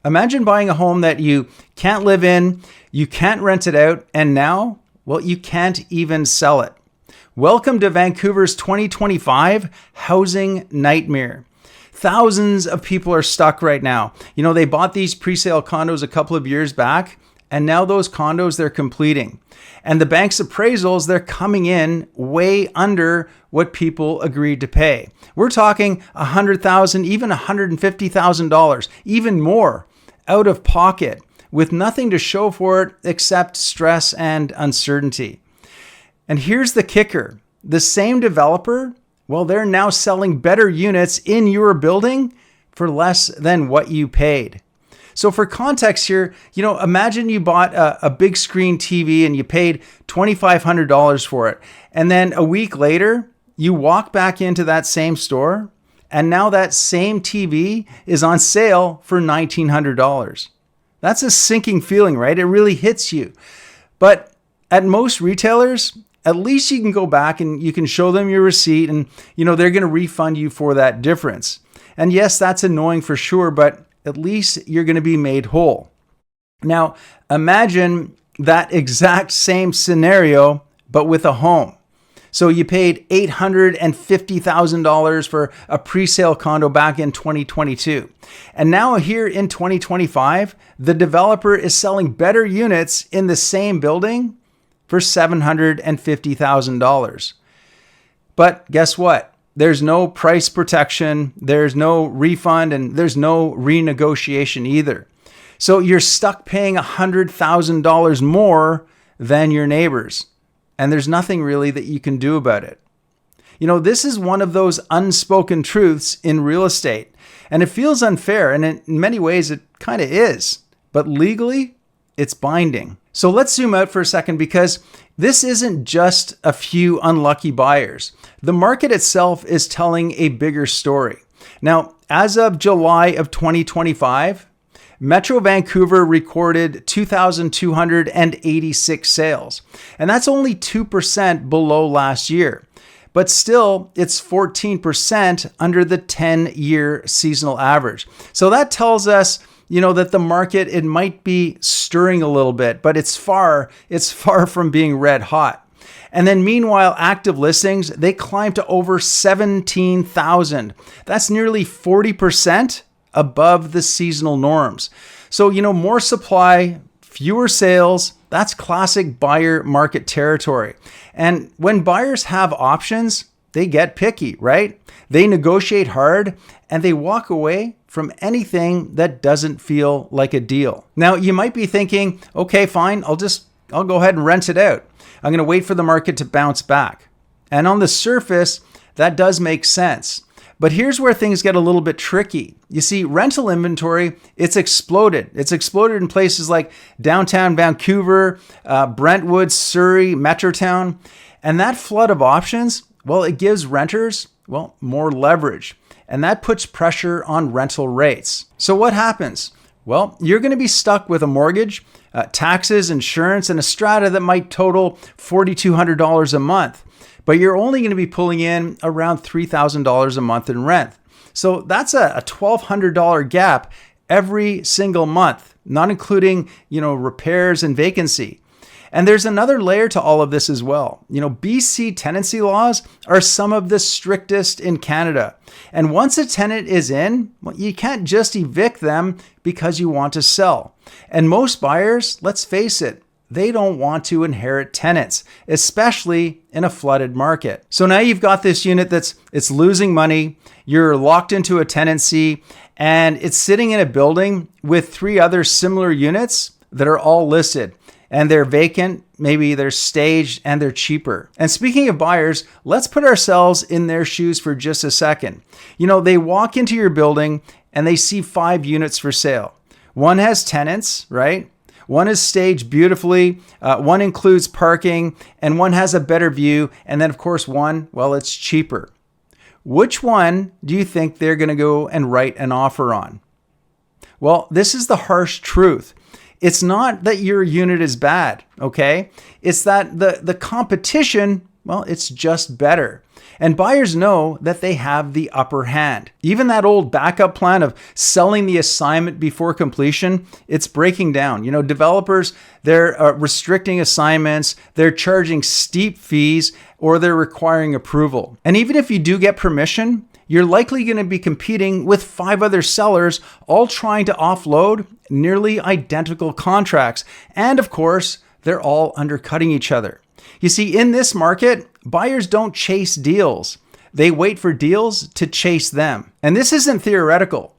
Imagine buying a home that you can't live in, you can't rent it out, and now, well, you can't even sell it. Welcome to Vancouver's 2025 housing nightmare. Thousands of people are stuck right now. They bought these pre-sale condos a couple of years back, and now those condos they're completing. And the bank's appraisals, they're coming in way under what people agreed to pay. We're talking $100,000, even $150,000, even more out of pocket with nothing to show for it except stress and uncertainty. And here's the kicker. The same developer, well, they're now selling better units in your building for less than what you paid. So for context here, imagine you bought a big screen TV and you paid $2,500 for it. And then a week later, you walk back into that same store and now that same TV is on sale for $1,900. That's a sinking feeling, right? It really hits you. But at most retailers, at least you can go back and you can show them your receipt and, they're going to refund you for that difference. And yes, that's annoying for sure, but at least you're going to be made whole. Now, imagine that exact same scenario, but with a home. So you paid $850,000 for a pre-sale condo back in 2022. And now here in 2025, the developer is selling better units in the same building for $750,000. But guess what? There's no price protection, there's no refund, and there's no renegotiation either. So you're stuck paying $100,000 more than your neighbors. And there's nothing really that you can do about it. This is one of those unspoken truths in real estate. And it feels unfair, and in many ways it kind of is. But legally, it's binding. So let's zoom out for a second because this isn't just a few unlucky buyers. The market itself is telling a bigger story. Now, as of July of 2025, Metro Vancouver recorded 2,286 sales, and that's only 2% below last year. But still, it's 14% under the 10-year seasonal average. So that tells us, that the market, it might be stirring a little bit, but it's far from being red hot. And then meanwhile, active listings, they climbed to over 17,000. That's nearly 40% above the seasonal norms. So, more supply, fewer sales, that's classic buyer market territory. And when buyers have options, they get picky, right? They negotiate hard and they walk away from anything that doesn't feel like a deal. Now, you might be thinking, okay, fine, I'll go ahead and rent it out. I'm going to wait for the market to bounce back. And on the surface, that does make sense. But here's where things get a little bit tricky. You see, rental inventory, it's exploded. It's exploded in places like downtown Vancouver, Brentwood, Surrey, Metrotown. And that flood of options, well, it gives renters, more leverage. And that puts pressure on rental rates. So what happens? Well, you're going to be stuck with a mortgage, taxes, insurance, and a strata that might total $4,200 a month. But you're only going to be pulling in around $3,000 a month in rent. So that's a $1,200 gap every single month, not including, repairs and vacancy. And there's another layer to all of this as well. BC tenancy laws are some of the strictest in Canada. And once a tenant is in, you can't just evict them because you want to sell. And most buyers, let's face it, they don't want to inherit tenants, especially in a flooded market. So now you've got this unit it's losing money, you're locked into a tenancy, and it's sitting in a building with 3 other similar units that are all listed. And they're vacant, maybe they're staged, and they're cheaper. And speaking of buyers, let's put ourselves in their shoes for just a second. They walk into your building and they see 5 units for sale. One has tenants, right? One is staged beautifully, one includes parking, and one has a better view. And then of course one, it's cheaper. Which one do you think they're going to go and write an offer on? Well, this is the harsh truth. It's not that your unit is bad, okay? It's that the competition, well, it's just better. And buyers know that they have the upper hand. Even that old backup plan of selling the assignment before completion, it's breaking down. Developers, they're restricting assignments, they're charging steep fees, or they're requiring approval. And even if you do get permission, you're likely going to be competing with 5 other sellers, all trying to offload nearly identical contracts. And of course, they're all undercutting each other. You see, in this market, buyers don't chase deals. They wait for deals to chase them. And this isn't theoretical.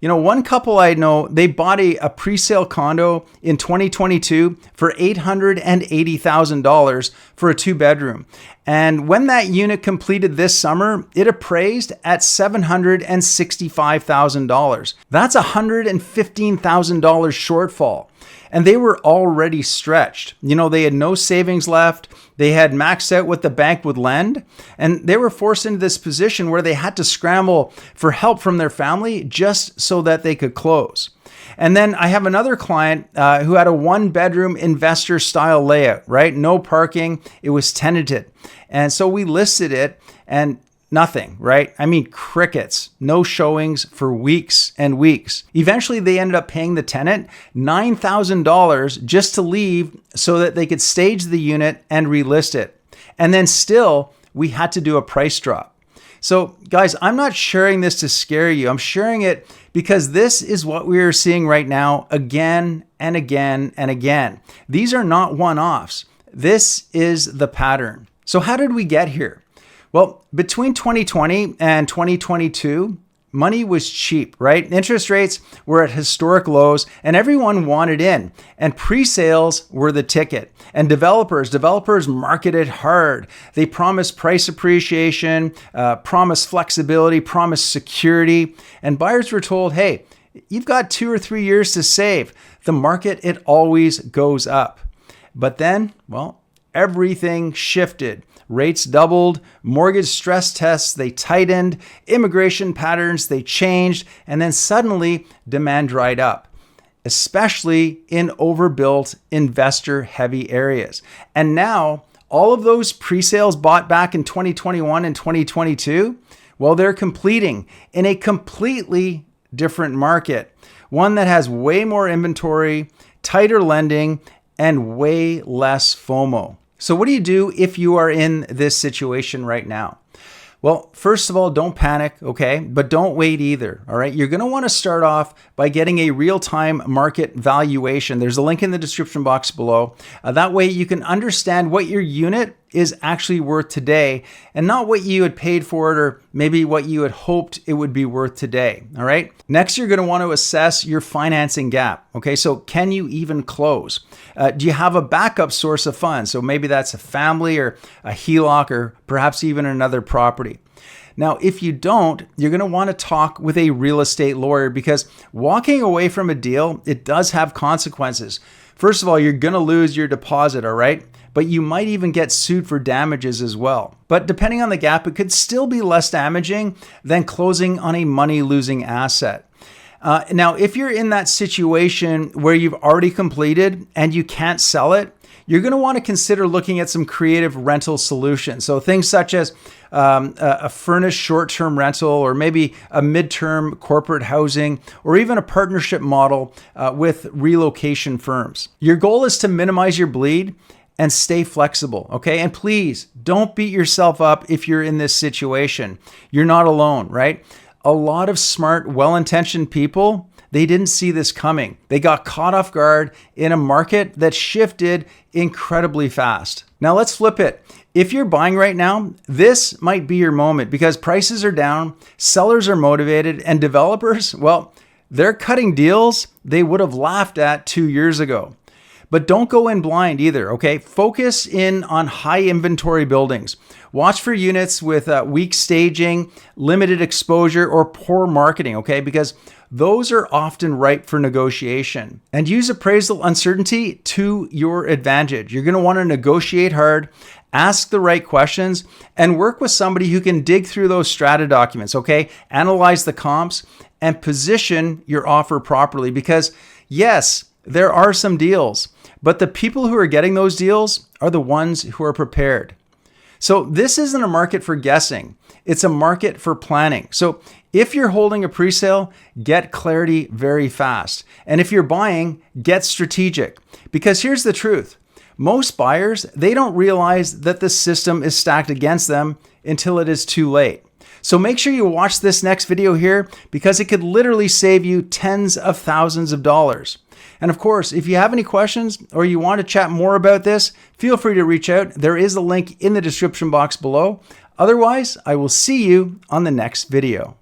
One couple I know, they bought a pre-sale condo in 2022 for $880,000 for a 2-bedroom. And when that unit completed this summer, it appraised at $765,000. That's a $115,000 shortfall. And they were already stretched. They had no savings left. They had maxed out what the bank would lend. And they were forced into this position where they had to scramble for help from their family just so that they could close. And then I have another client who had a 1-bedroom investor style layout, right? No parking. It was tenanted. And so we listed it and nothing, right? I mean, crickets, no showings for weeks and weeks. Eventually, they ended up paying the tenant $9,000 just to leave so that they could stage the unit and relist it. And then still, we had to do a price drop. So guys, I'm not sharing this to scare you. I'm sharing it because this is what we are seeing right now again and again and again. These are not one-offs. This is the pattern. So how did we get here? Well, between 2020 and 2022, money was cheap, right? Interest rates were at historic lows and everyone wanted in. And pre-sales were the ticket. And developers marketed hard. They promised price appreciation, promised flexibility, promised security. And buyers were told, hey, you've got 2 or 3 years to save. The market, it always goes up. But then, well, everything shifted. Rates doubled, mortgage stress tests, they tightened, immigration patterns, they changed, and then suddenly demand dried up, especially in overbuilt, investor-heavy areas. And now, all of those pre-sales bought back in 2021 and 2022, well, they're completing in a completely different market, one that has way more inventory, tighter lending, and way less FOMO. So what do you do if you are in this situation right now? Well, first of all, don't panic, okay? But don't wait either, all right? You're going to want to start off by getting a real-time market valuation. There's a link in the description box below. That way you can understand what your unit is actually worth today and not what you had paid for it or maybe what you had hoped it would be worth today, all right? Next, you're going to want to assess your financing gap, okay? So can you even close? Do you have a backup source of funds? So maybe that's a family or a HELOC or perhaps even another property. Now, if you don't, you're going to want to talk with a real estate lawyer because walking away from a deal, it does have consequences. First of all, you're going to lose your deposit, all right? But you might even get sued for damages as well. But depending on the gap, it could still be less damaging than closing on a money-losing asset. Now, if you're in that situation where you've already completed and you can't sell it, you're going to want to consider looking at some creative rental solutions. So things such as a furnished short-term rental or maybe a midterm corporate housing or even a partnership model with relocation firms. Your goal is to minimize your bleed and stay flexible, okay? And please don't beat yourself up if you're in this situation. You're not alone, right? A lot of smart, well-intentioned people, they didn't see this coming. They got caught off guard in a market that shifted incredibly fast. Now let's flip it. If you're buying right now, this might be your moment because prices are down, sellers are motivated, and developers, well, they're cutting deals they would have laughed at 2 years ago. But don't go in blind either, okay? Focus in on high inventory buildings. Watch for units with weak staging, limited exposure, or poor marketing, okay? Because those are often ripe for negotiation. And use appraisal uncertainty to your advantage. You're gonna wanna negotiate hard, ask the right questions, and work with somebody who can dig through those strata documents, okay? Analyze the comps and position your offer properly because yes, there are some deals, but the people who are getting those deals are the ones who are prepared. So this isn't a market for guessing. It's a market for planning. So if you're holding a presale, get clarity very fast. And if you're buying, get strategic. Because here's the truth. Most buyers, they don't realize that the system is stacked against them until it is too late. So make sure you watch this next video here because it could literally save you tens of thousands of dollars. And of course, if you have any questions or you want to chat more about this, feel free to reach out. There is a link in the description box below. Otherwise, I will see you on the next video.